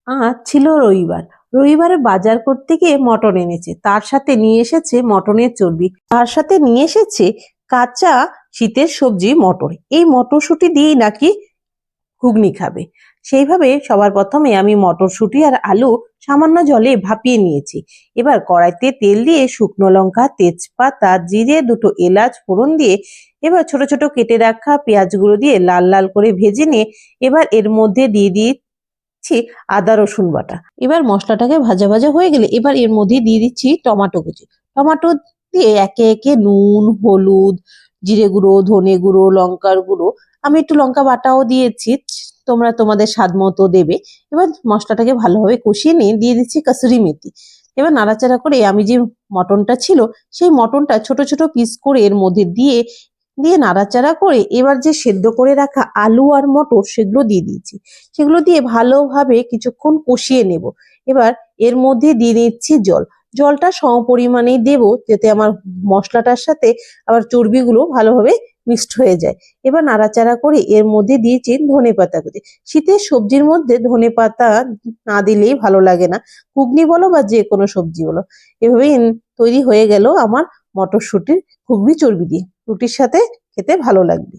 আজ ছিল রবিবার। রবিবারে বাজার করতে গিয়ে মটন এনেছে, তার সাথে নিয়ে এসেছে মটনের চর্বি, তার সাথে নিয়ে এসেছে কাঁচা শীতের সবজি মটর। এই মটরশুঁটি দিয়েই নাকি ঘুগনি খাবে। সেইভাবে সবার প্রথমে আমি মটরশুঁটি আর আলু সামান্য জলে ভাপিয়ে নিয়েছি। এবার কড়াইতে তেল দিয়ে শুকনো লঙ্কা, তেজপাতা, জিরে, দুটো এলাচ ফোড়ন দিয়ে এবার ছোট ছোট কেটে রাখা পেঁয়াজগুলো দিয়ে লাল লাল করে ভেজে নিয়ে এবার এর মধ্যে দিয়ে দিচ্ছি আদা রসুন বাটা। এবার মশলাটাকে ভাজা ভাজা হয়ে গেলে এবার এর মধ্যে দিয়ে দিচ্ছি টমেটো কুচি। টমেটো দিয়ে একে একে নুন, হলুদ, জিরে গুঁড়ো, ধনে গুঁড়ো, লঙ্কার গুঁড়ো, আমি একটু লঙ্কা বাটাও দিয়েছি, তোমরা তোমাদের স্বাদ মতো দেবে। এবার মশলাটাকে ভালোভাবে কষিয়ে নিয়ে দিয়ে দিচ্ছি কাসুরি মেথি। এবার নাড়াচাড়া করে আমি যে মটনটা ছিল সেই মটনটা ছোট ছোট পিস করে এর মধ্যে দিয়ে দিয়ে নাড়াচাড়া করে এবার যে সেদ্ধ করে রাখা আলু আর মটর সেগুলো দিয়ে দিয়েছি। সেগুলো দিয়ে ভালোভাবে কিছুক্ষণ কষিয়ে নেব। এবার এর মধ্যে দিয়ে নিচ্ছি জল। জলটা সমপরিমাণেই দেব, যাতে আমার মশলাটার সাথে আবার চর্বিগুলো ভালোভাবে মিক্সড হয়ে যায়। এবার নাড়াচাড়া করে এর মধ্যে দিয়েছি ধনেপাতা কুচি। শীতের সবজির মধ্যে ধনেপাতা না দিলেই ভালো লাগে না, ঘুগনি বলো বা যে কোনো সবজি বলো। এভাবেই তৈরি হয়ে গেল আমার মটরশুঁটির ঘুগনি চর্বি দিয়ে। রুটির সাথে খেতে ভালো লাগবে।